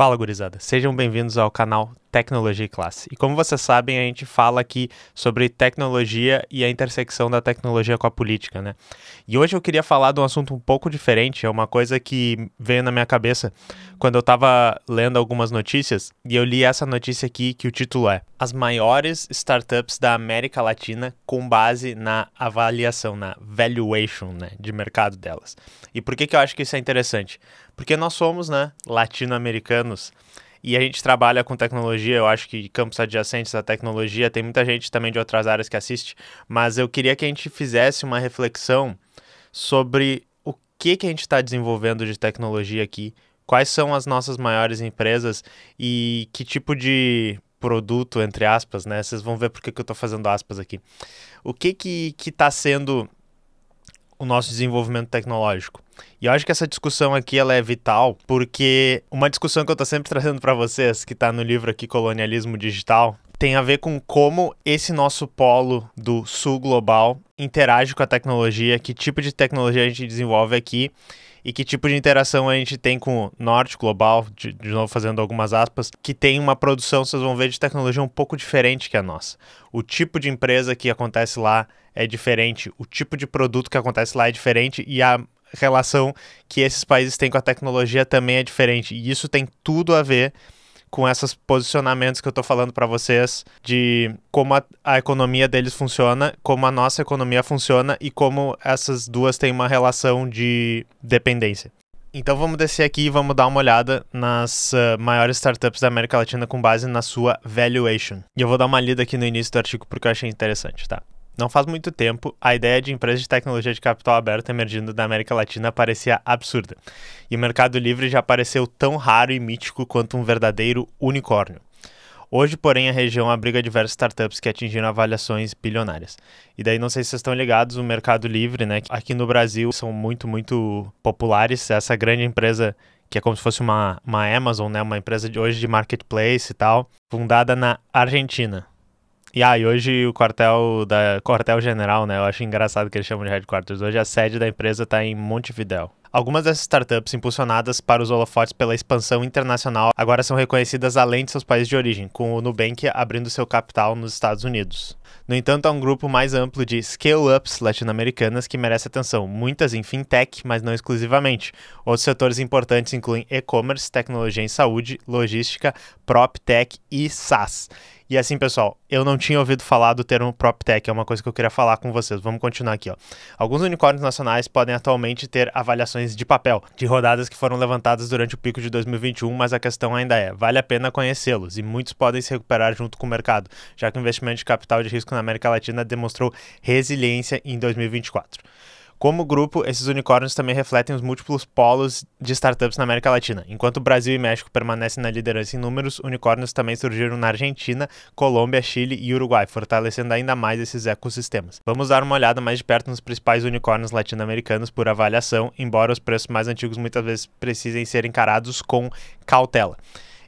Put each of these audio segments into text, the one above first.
Fala, gurizada. Sejam bem-vindos ao canal Tecnologia e Classe. E como vocês sabem, a gente fala aqui sobre tecnologia e a intersecção da tecnologia com a política, né? E hoje eu queria falar de um assunto um pouco diferente, é uma coisa que veio na minha cabeça quando eu estava lendo algumas notícias, e eu li essa notícia aqui que o título é As maiores startups da América Latina com base na avaliação, na valuation, né, de mercado delas. E por que eu acho que isso é interessante? Porque nós somos, né, latino-americanos, e a gente trabalha com tecnologia, eu acho que campos adjacentes à tecnologia, tem muita gente também de outras áreas que assiste, mas eu queria que a gente fizesse uma reflexão sobre o que a gente está desenvolvendo de tecnologia aqui, quais são as nossas maiores empresas e que tipo de produto, entre aspas, né? Vocês vão ver por que eu estou fazendo aspas aqui. O que está sendo o nosso desenvolvimento tecnológico? E eu acho que essa discussão aqui ela é vital, porque uma discussão que eu estou sempre trazendo para vocês, que está no livro aqui Colonialismo Digital, tem a ver com como esse nosso polo do sul global interage com a tecnologia, que tipo de tecnologia a gente desenvolve aqui e que tipo de interação a gente tem com o norte global, de novo fazendo algumas aspas, que tem uma produção, vocês vão ver, de tecnologia um pouco diferente que a nossa. O tipo de empresa que acontece lá é diferente, o tipo de produto que acontece lá é diferente e a relação que esses países têm com a tecnologia também é diferente. E isso tem tudo a ver com esses posicionamentos que eu estou falando para vocês de como a economia deles funciona, como a nossa economia funciona e como essas duas têm uma relação de dependência. Então vamos descer aqui e vamos dar uma olhada nas maiores startups da América Latina com base na sua valuation. E eu vou dar uma lida aqui no início do artigo porque eu achei interessante, tá? Não faz muito tempo, a ideia de empresa de tecnologia de capital aberto emergindo da América Latina parecia absurda. E o Mercado Livre já pareceu tão raro e mítico quanto um verdadeiro unicórnio. Hoje, porém, a região abriga diversas startups que atingiram avaliações bilionárias. E daí, não sei se vocês estão ligados, o Mercado Livre, né, aqui no Brasil são muito populares. Essa grande empresa que é como se fosse uma Amazon, né, uma empresa de hoje de marketplace e tal, fundada na Argentina. E hoje o quartel-general, né? Eu acho engraçado que eles chamam de headquarters. Hoje a sede da empresa está em Montevidéu. Algumas dessas startups, impulsionadas para os holofotes pela expansão internacional, agora são reconhecidas além de seus países de origem, com o Nubank abrindo seu capital nos Estados Unidos. No entanto, há um grupo mais amplo de scale-ups latino-americanas que merece atenção, muitas em fintech, mas não exclusivamente. Outros setores importantes incluem e-commerce, tecnologia em saúde, logística, PropTech e SaaS. E assim, pessoal, eu não tinha ouvido falar do termo PropTech, é uma coisa que eu queria falar com vocês. Vamos continuar aqui, ó. Alguns unicórnios nacionais podem atualmente ter avaliações de papel, de rodadas que foram levantadas durante o pico de 2021, mas a questão ainda é, vale a pena conhecê-los, e muitos podem se recuperar junto com o mercado, já que o investimento de capital de risco na América Latina demonstrou resiliência em 2024. Como grupo, esses unicórnios também refletem os múltiplos polos de startups na América Latina. Enquanto o Brasil e México permanecem na liderança em números, unicórnios também surgiram na Argentina, Colômbia, Chile e Uruguai, fortalecendo ainda mais esses ecossistemas. Vamos dar uma olhada mais de perto nos principais unicórnios latino-americanos por avaliação, embora os preços mais antigos muitas vezes precisem ser encarados com cautela.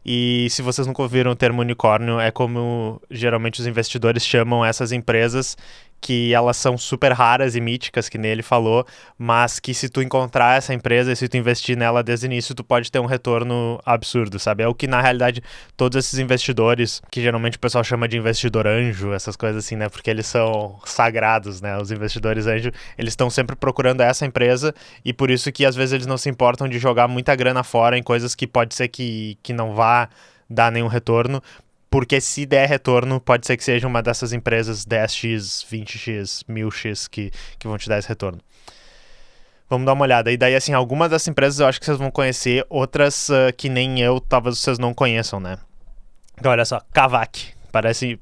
E se vocês nunca ouviram o termo unicórnio, é como geralmente os investidores chamam essas empresas, que elas são super raras e míticas, que nem ele falou, mas que se tu encontrar essa empresa e se tu investir nela desde o início, tu pode ter um retorno absurdo, sabe? É o que, na realidade, todos esses investidores, que geralmente o pessoal chama de investidor anjo, essas coisas assim, né? Porque eles são sagrados, né? Os investidores anjo, eles estão sempre procurando essa empresa e por isso que, às vezes, eles não se importam de jogar muita grana fora em coisas que pode ser que não vá dar nenhum retorno, porque se der retorno, pode ser que seja uma dessas empresas 10x, 20x, 1000x que vão te dar esse retorno. Vamos dar uma olhada. E daí, assim, algumas dessas empresas eu acho que vocês vão conhecer, outras que nem eu, talvez vocês não conheçam, né? Então, olha só, Kavak. Parece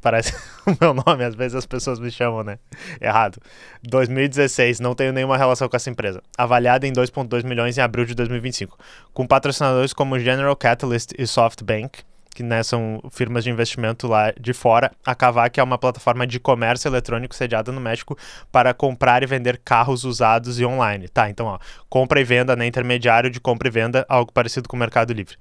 o meu nome, às vezes as pessoas me chamam, né? Errado. 2016, não tenho nenhuma relação com essa empresa. Avaliada em 2,2 milhões em abril de 2025. Com patrocinadores como General Catalyst e SoftBank, que, né, são firmas de investimento lá de fora. A Kavak é uma plataforma de comércio eletrônico sediada no México para comprar e vender carros usados e online. Tá, então, ó, compra e venda, né, intermediário de compra e venda, algo parecido com o Mercado Livre.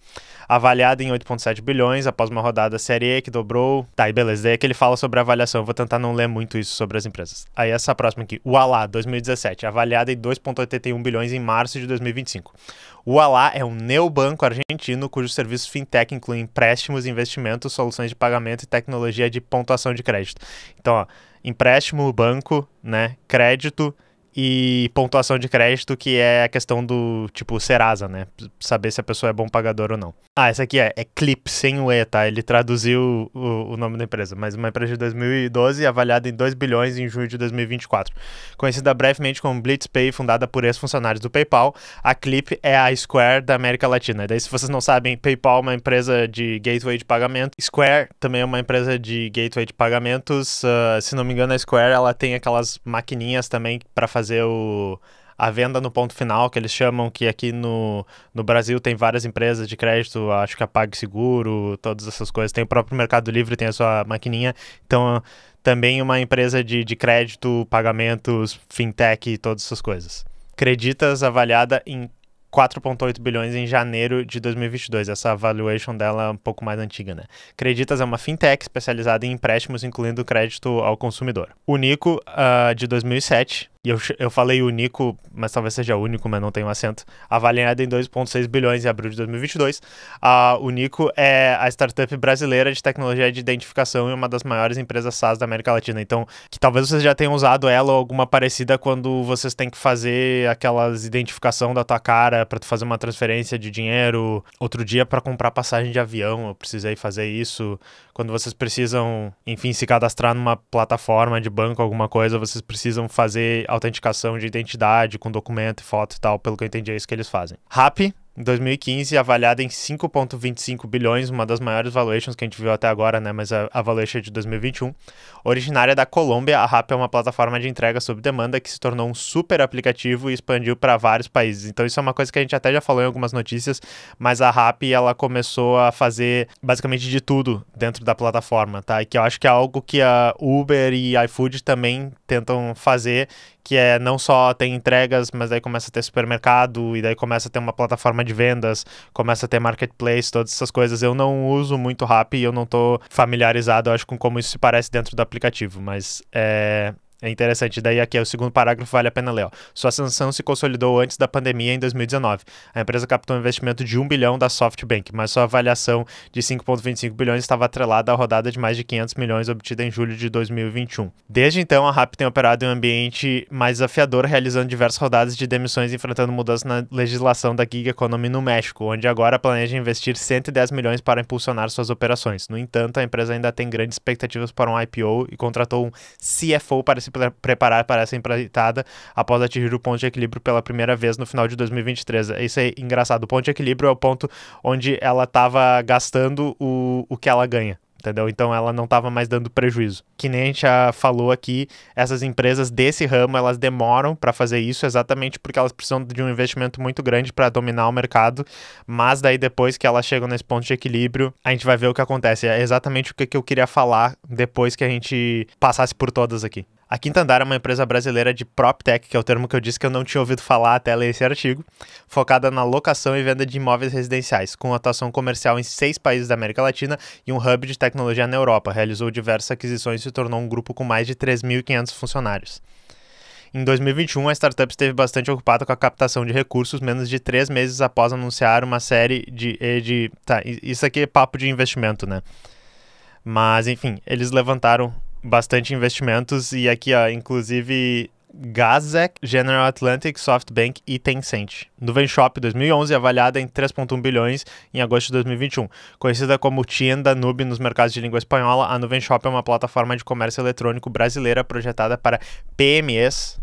avaliada em 8,7 bilhões após uma rodada série E que dobrou. Tá, e beleza, daí é que ele fala sobre a avaliação, eu vou tentar não ler muito isso sobre as empresas. Aí essa próxima aqui, o Ualá, 2017, avaliada em 2,81 bilhões em março de 2025. O Ualá é um neobanco argentino cujos serviços fintech incluem empréstimos, investimentos, soluções de pagamento e tecnologia de pontuação de crédito. Então, ó, empréstimo, banco, né, crédito e pontuação de crédito, que é a questão do, tipo, Serasa, né? Saber se a pessoa é bom pagador ou não. Ah, essa aqui é Clip, sem o E, tá? Ele traduziu o nome da empresa, mas uma empresa de 2012 avaliada em 2 bilhões em junho de 2024. Conhecida brevemente como BlitzPay, fundada por ex-funcionários do PayPal, a Clip é a Square da América Latina. Daí, se vocês não sabem, PayPal é uma empresa de gateway de pagamento. Square também é uma empresa de gateway de pagamentos. Se não me engano, a Square, ela tem aquelas maquininhas também para fazer a venda no ponto final, que eles chamam, que aqui no Brasil tem várias empresas de crédito, acho que a PagSeguro, todas essas coisas. Tem o próprio Mercado Livre, tem a sua maquininha. Então, também uma empresa de crédito, pagamentos, fintech e todas essas coisas. Creditas avaliada em 4,8 bilhões em janeiro de 2022. Essa valuation dela é um pouco mais antiga, né? Creditas é uma fintech especializada em empréstimos, incluindo crédito ao consumidor. Unico, de 2007, e eu falei Unico, mas talvez seja único, mas não tem um acento, avaliada em 2,6 bilhões em abril de 2022. A Unico é a startup brasileira de tecnologia de identificação e uma das maiores empresas SaaS da América Latina. Então, que talvez vocês já tenham usado ela ou alguma parecida quando vocês têm que fazer aquelas identificação da tua cara para tu fazer uma transferência de dinheiro. Outro dia, para comprar passagem de avião, eu precisei fazer isso. Quando vocês precisam, enfim, se cadastrar numa plataforma de banco, alguma coisa, vocês precisam fazer autenticação de identidade com documento e foto e tal, pelo que eu entendi é isso que eles fazem. Rappi, em 2015, avaliada em 5,25 bilhões, uma das maiores valuations que a gente viu até agora, né? Mas a valuation é de 2021. Originária da Colômbia, a Rappi é uma plataforma de entrega sob demanda que se tornou um super aplicativo e expandiu para vários países. Então isso é uma coisa que a gente até já falou em algumas notícias, mas a Rappi, ela começou a fazer basicamente de tudo dentro da plataforma, tá? E que eu acho que é algo que a Uber e iFood também tentam fazer, que é não só ter entregas, mas daí começa a ter supermercado, e daí começa a ter uma plataforma de vendas, começa a ter marketplace, todas essas coisas. Eu não uso muito Rappi e eu não tô familiarizado, eu acho, com como isso se parece dentro do aplicativo, mas é interessante. Daí aqui é o segundo parágrafo, vale a pena ler. Ó. Sua ascensão se consolidou antes da pandemia em 2019. A empresa captou um investimento de 1 bilhão da SoftBank, mas sua avaliação de 5,25 bilhões estava atrelada à rodada de mais de 500 milhões obtida em julho de 2021. Desde então, a Rappi tem operado em um ambiente mais desafiador, realizando diversas rodadas de demissões e enfrentando mudanças na legislação da gig economy no México, onde agora planeja investir 110 milhões para impulsionar suas operações. No entanto, a empresa ainda tem grandes expectativas para um IPO e contratou um CFO para se preparar para essa empreitada após atingir o ponto de equilíbrio pela primeira vez no final de 2023. Isso é engraçado. O ponto de equilíbrio é o ponto onde ela estava gastando o que ela ganha. Entendeu? Então ela não estava mais dando prejuízo. Que nem a gente já falou aqui, essas empresas desse ramo, elas demoram para fazer isso exatamente porque elas precisam de um investimento muito grande para dominar o mercado, mas daí depois que elas chegam nesse ponto de equilíbrio, a gente vai ver o que acontece. É exatamente o que eu queria falar depois que a gente passasse por todas aqui. A Quinta Andar é uma empresa brasileira de PropTech, que é o termo que eu disse que eu não tinha ouvido falar até ler esse artigo, focada na locação e venda de imóveis residenciais, com atuação comercial em 6 países da América Latina e um hub de tecnologia na Europa. Realizou diversas aquisições e se tornou um grupo com mais de 3.500 funcionários. Em 2021, a startup esteve bastante ocupada com a captação de recursos, menos de 3 meses após anunciar uma série de... Tá, isso aqui é papo de investimento, né? Mas, enfim, eles levantaram bastante investimentos e aqui, ó, inclusive Gazek, General Atlantic, SoftBank e Tencent. Nuvenshop 2011, avaliada em 3,1 bilhões em agosto de 2021. Conhecida como Tienda Nube nos mercados de língua espanhola, a Nuvenshop é uma plataforma de comércio eletrônico brasileira projetada para PMEs,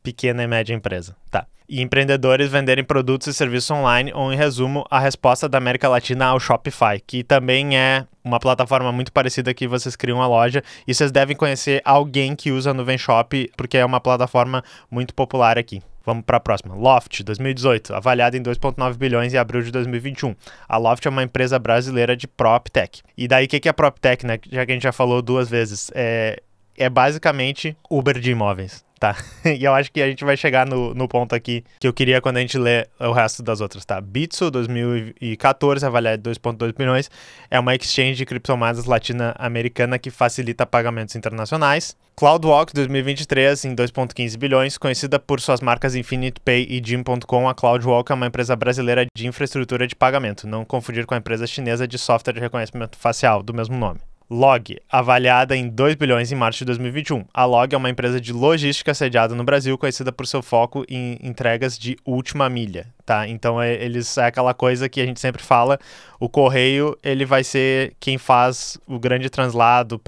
pequena e média empresa, tá? E empreendedores venderem produtos e serviços online, ou em resumo, a resposta da América Latina ao Shopify, que também é uma plataforma muito parecida que vocês criam uma loja e vocês devem conhecer alguém que usa a Nuvenshop, porque é uma plataforma muito popular aqui. Vamos para a próxima. Loft, 2018, avaliada em 2,9 bilhões em abril de 2021. A Loft é uma empresa brasileira de PropTech. E daí, o que é PropTech, né? Já que a gente já falou 2 vezes. É basicamente Uber de imóveis. tá? E eu acho que a gente vai chegar no ponto aqui que eu queria quando a gente lê o resto das outras, tá? Bitso, 2014, avaliada em 2,2 bilhões, é uma exchange de criptomoedas latino-americana que facilita pagamentos internacionais. CloudWalk, 2023, em 2,15 bilhões, conhecida por suas marcas Infinite Pay e Jim.com, a CloudWalk é uma empresa brasileira de infraestrutura de pagamento, não confundir com a empresa chinesa de software de reconhecimento facial, do mesmo nome. Log, avaliada em 2 bilhões em março de 2021. A Log é uma empresa de logística sediada no Brasil, conhecida por seu foco em entregas de última milha, tá? Então, é aquela coisa que a gente sempre fala, o correio, ele vai ser quem faz o grande translado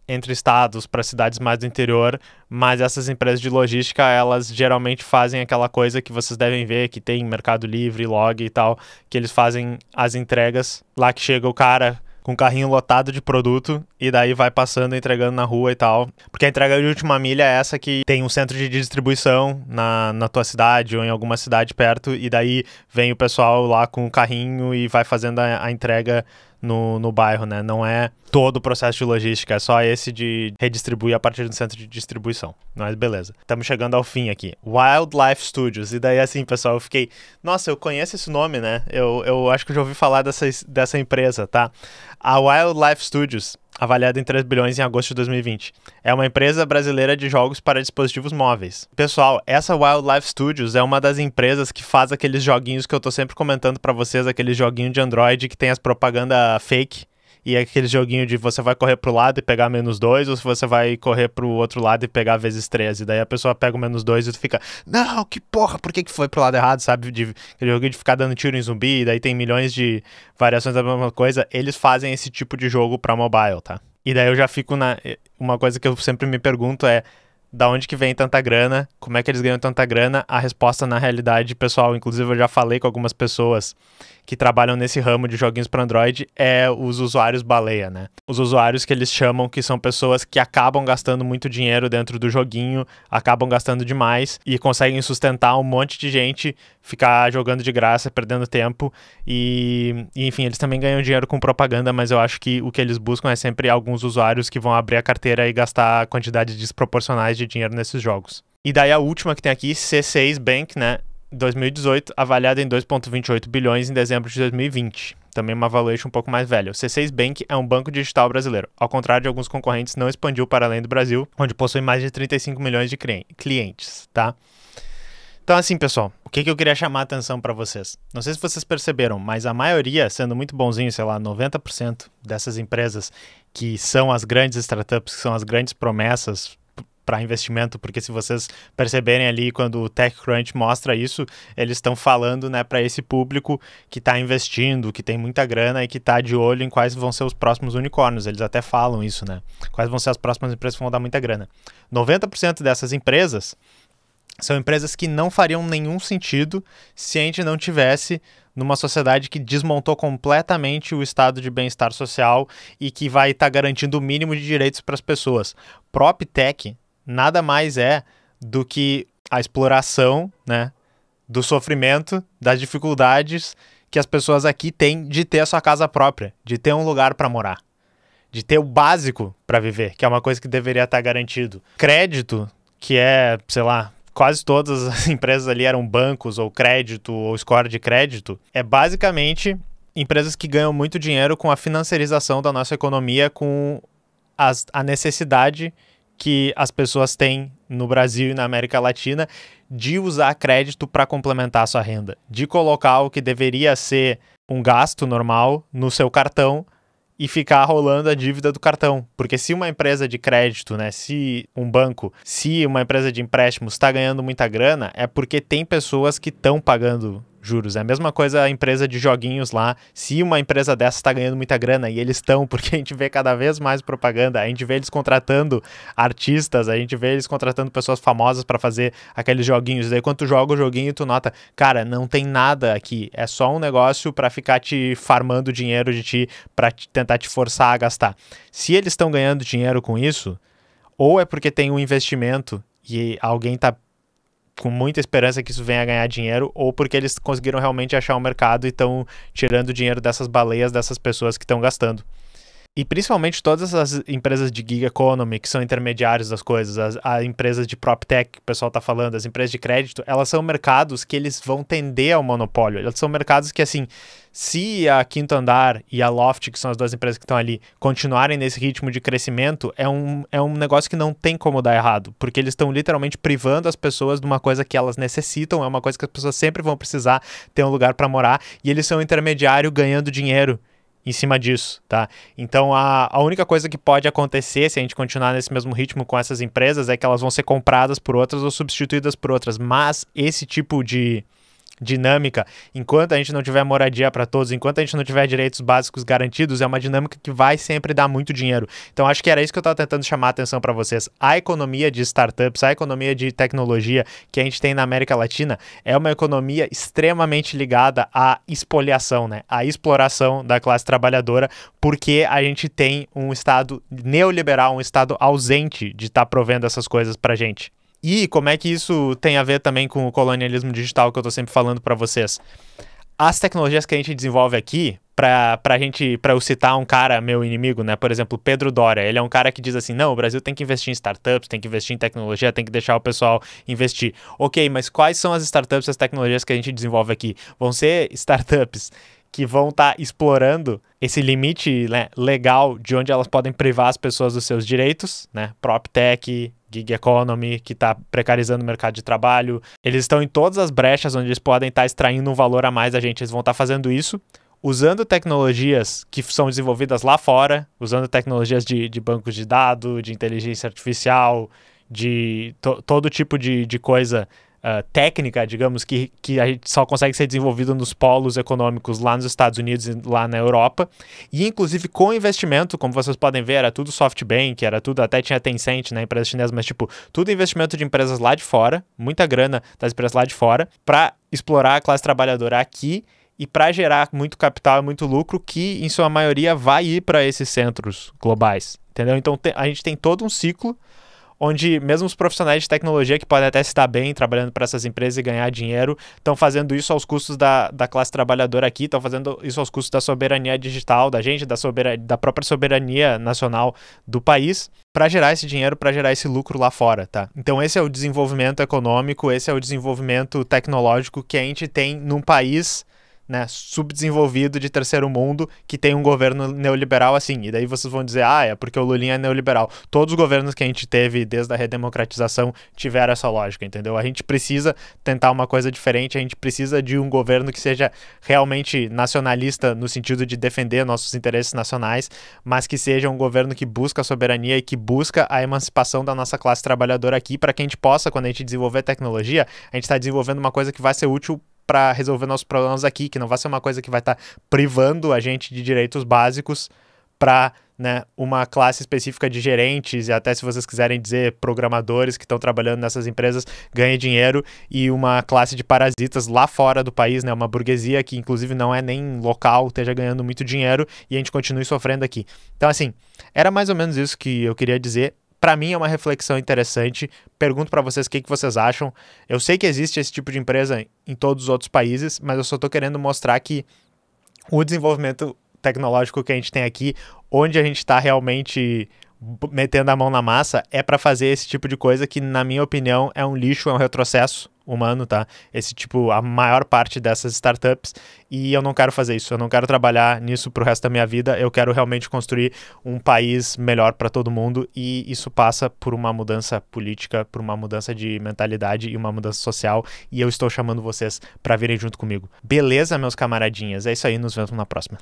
entre estados, para cidades mais do interior, mas essas empresas de logística, elas geralmente fazem aquela coisa que vocês devem ver, que tem Mercado Livre, Log e tal, que eles fazem as entregas, lá que chega o cara com um carrinho lotado de produto e daí vai passando, entregando na rua e tal. Porque a entrega de última milha é essa que tem um centro de distribuição na tua cidade ou em alguma cidade perto e daí vem o pessoal lá com o carrinho e vai fazendo a entrega no bairro, né? Não é todo o processo de logística, é só esse de redistribuir a partir do centro de distribuição. Mas beleza. Estamos chegando ao fim aqui. Wildlife Studios. E daí assim, pessoal, eu fiquei... Nossa, eu conheço esse nome, né? Eu acho que eu já ouvi falar dessa empresa, tá? A Wildlife Studios, avaliada em 3 bilhões em agosto de 2020. É uma empresa brasileira de jogos para dispositivos móveis. Pessoal, essa Wildlife Studios é uma das empresas que faz aqueles joguinhos que eu tô sempre comentando para vocês, aquele joguinho de Android que tem as propaganda fake. E é aquele joguinho de você vai correr pro lado e pegar -2, ou se você vai correr pro outro lado e pegar ×3. E daí a pessoa pega o -2 e tu fica, não, que porra, por que foi pro lado errado, sabe? Aquele joguinho de ficar dando tiro em zumbi, e daí tem milhões de variações da mesma coisa. Eles fazem esse tipo de jogo pra mobile, tá? E daí eu já fico uma coisa que eu sempre me pergunto é, da onde que vem tanta grana? Como é que eles ganham tanta grana? A resposta, na realidade, pessoal, inclusive eu já falei com algumas pessoas que trabalham nesse ramo de joguinhos para Android, é os usuários baleia, né? Os usuários que eles chamam que são pessoas que acabam gastando muito dinheiro dentro do joguinho, acabam gastando demais e conseguem sustentar um monte de gente, ficar jogando de graça, perdendo tempo e enfim, eles também ganham dinheiro com propaganda, mas eu acho que o que eles buscam é sempre alguns usuários que vão abrir a carteira e gastar quantidades desproporcionais de dinheiro nesses jogos. E daí a última que tem aqui, C6 Bank, né? 2018, avaliada em 2,28 bilhões em dezembro de 2020. Também uma valuation um pouco mais velha. O C6 Bank é um banco digital brasileiro. Ao contrário de alguns concorrentes, não expandiu para além do Brasil, onde possui mais de 35 milhões de clientes, tá? Então assim, pessoal, o que eu queria chamar a atenção para vocês? Não sei se vocês perceberam, mas a maioria, sendo muito bonzinho, sei lá, 90% dessas empresas que são as grandes startups, que são as grandes promessas para investimento, porque se vocês perceberem ali quando o TechCrunch mostra isso, eles estão falando, né, para esse público que está investindo, que tem muita grana e que está de olho em quais vão ser os próximos unicórnios. Eles até falam isso, né? Quais vão ser as próximas empresas que vão dar muita grana. 90% dessas empresas são empresas que não fariam nenhum sentido se a gente não tivesse numa sociedade que desmontou completamente o estado de bem-estar social e que vai estar garantindo o mínimo de direitos para as pessoas. PropTech nada mais é do que a exploração, né, do sofrimento, das dificuldades que as pessoas aqui têm de ter a sua casa própria, de ter um lugar para morar, de ter o básico para viver, que é uma coisa que deveria estar garantido. Crédito, que é, sei lá, quase todas as empresas ali eram bancos ou crédito ou score de crédito, é basicamente empresas que ganham muito dinheiro com a financiarização da nossa economia, com a necessidade que as pessoas têm no Brasil e na América Latina de usar crédito para complementar a sua renda, de colocar o que deveria ser um gasto normal no seu cartão e ficar rolando a dívida do cartão. Porque se uma empresa de crédito, né, se um banco, se uma empresa de empréstimos está ganhando muita grana, é porque tem pessoas que estão pagando juros. É a mesma coisa a empresa de joguinhos lá. Se uma empresa dessa está ganhando muita grana, e eles estão, porque a gente vê cada vez mais propaganda, a gente vê eles contratando artistas, a gente vê eles contratando pessoas famosas para fazer aqueles joguinhos. E daí quando tu joga o joguinho, tu nota, cara, não tem nada aqui. É só um negócio para ficar te farmando dinheiro de ti, para tentar te forçar a gastar. Se eles estão ganhando dinheiro com isso, ou é porque tem um investimento e alguém tá com muita esperança que isso venha a ganhar dinheiro, ou porque eles conseguiram realmente achar um mercado e estão tirando dinheiro dessas baleias, dessas pessoas que estão gastando. E principalmente todas as empresas de gig economy, que são intermediários das coisas, as empresas de PropTech, que o pessoal está falando, as empresas de crédito, elas são mercados que eles vão tender ao monopólio. Elas são mercados que, assim, se a Quinto Andar e a Loft, que são as duas empresas que estão ali, continuarem nesse ritmo de crescimento, é um negócio que não tem como dar errado, porque eles estão literalmente privando as pessoas de uma coisa que elas necessitam, é uma coisa que as pessoas sempre vão precisar ter um lugar para morar, e eles são um intermediário ganhando dinheiro em cima disso, tá? Então, a única coisa que pode acontecer se a gente continuar nesse mesmo ritmo com essas empresas é que elas vão ser compradas por outras ou substituídas por outras, mas esse tipo de dinâmica, enquanto a gente não tiver moradia para todos, enquanto a gente não tiver direitos básicos garantidos, é uma dinâmica que vai sempre dar muito dinheiro. Então, acho que era isso que eu estava tentando chamar a atenção para vocês. A economia de startups, a economia de tecnologia que a gente tem na América Latina é uma economia extremamente ligada à espoliação, né? À exploração da classe trabalhadora, porque a gente tem um Estado neoliberal, um Estado ausente de estar provendo essas coisas para gente. E como é que isso tem a ver também com o colonialismo digital que eu tô sempre falando para vocês? As tecnologias que a gente desenvolve aqui, para eu citar um cara, meu inimigo, né? Por exemplo, Pedro Doria, ele é um cara que diz assim, não, o Brasil tem que investir em startups, tem que investir em tecnologia, tem que deixar o pessoal investir. Ok, mas quais são as startups e as tecnologias que a gente desenvolve aqui? Vão ser startups que vão estar explorando esse limite, né, legal de onde elas podem privar as pessoas dos seus direitos, né? PropTech, gig economy, que está precarizando o mercado de trabalho. Eles estão em todas as brechas onde eles podem estar extraindo um valor a mais da gente. Eles vão estar fazendo isso usando tecnologias que são desenvolvidas lá fora, usando tecnologias de bancos de dados, de inteligência artificial, de todo tipo de coisa técnica, digamos, que a gente só consegue ser desenvolvido nos polos econômicos lá nos Estados Unidos e lá na Europa. E, inclusive, com investimento, como vocês podem ver, era tudo SoftBank, era tudo, até tinha Tencent, né, empresa chinesa, mas, tipo, tudo investimento de empresas lá de fora, muita grana das empresas lá de fora, para explorar a classe trabalhadora aqui e para gerar muito capital e muito lucro que, em sua maioria, vai ir para esses centros globais, entendeu? Então, a gente tem todo um ciclo onde mesmo os profissionais de tecnologia que podem até se dar bem trabalhando para essas empresas e ganhar dinheiro, estão fazendo isso aos custos da classe trabalhadora aqui, estão fazendo isso aos custos da soberania digital da gente, da própria soberania nacional do país, para gerar esse dinheiro, para gerar esse lucro lá fora, tá? Então esse é o desenvolvimento econômico, esse é o desenvolvimento tecnológico que a gente tem num país, né, subdesenvolvido de terceiro mundo que tem um governo neoliberal assim. E daí vocês vão dizer, é porque o Lulinha é neoliberal. Todos os governos que a gente teve desde a redemocratização tiveram essa lógica, entendeu? A gente precisa tentar uma coisa diferente, a gente precisa de um governo que seja realmente nacionalista no sentido de defender nossos interesses nacionais, mas que seja um governo que busca a soberania e que busca a emancipação da nossa classe trabalhadora aqui, para que a gente possa, quando a gente desenvolver tecnologia, a gente está desenvolvendo uma coisa que vai ser útil para resolver nossos problemas aqui, que não vai ser uma coisa que vai estar privando a gente de direitos básicos para, né, uma classe específica de gerentes e até, se vocês quiserem dizer, programadores que estão trabalhando nessas empresas ganhem dinheiro, e uma classe de parasitas lá fora do país, né, uma burguesia que inclusive não é nem local, esteja ganhando muito dinheiro e a gente continue sofrendo aqui. Então, assim, era mais ou menos isso que eu queria dizer. Para mim é uma reflexão interessante. Pergunto para vocês o que vocês acham. Eu sei que existe esse tipo de empresa em todos os outros países, mas eu só estou querendo mostrar que o desenvolvimento tecnológico que a gente tem aqui, onde a gente está realmente metendo a mão na massa, é para fazer esse tipo de coisa que, na minha opinião, é um lixo, é um retrocesso humano, tá? Esse tipo, a maior parte dessas startups, e eu não quero fazer isso, eu não quero trabalhar nisso pro resto da minha vida, eu quero realmente construir um país melhor para todo mundo, e isso passa por uma mudança política, por uma mudança de mentalidade e uma mudança social, e eu estou chamando vocês para virem junto comigo. Beleza, meus camaradinhas? É isso aí, nos vemos na próxima.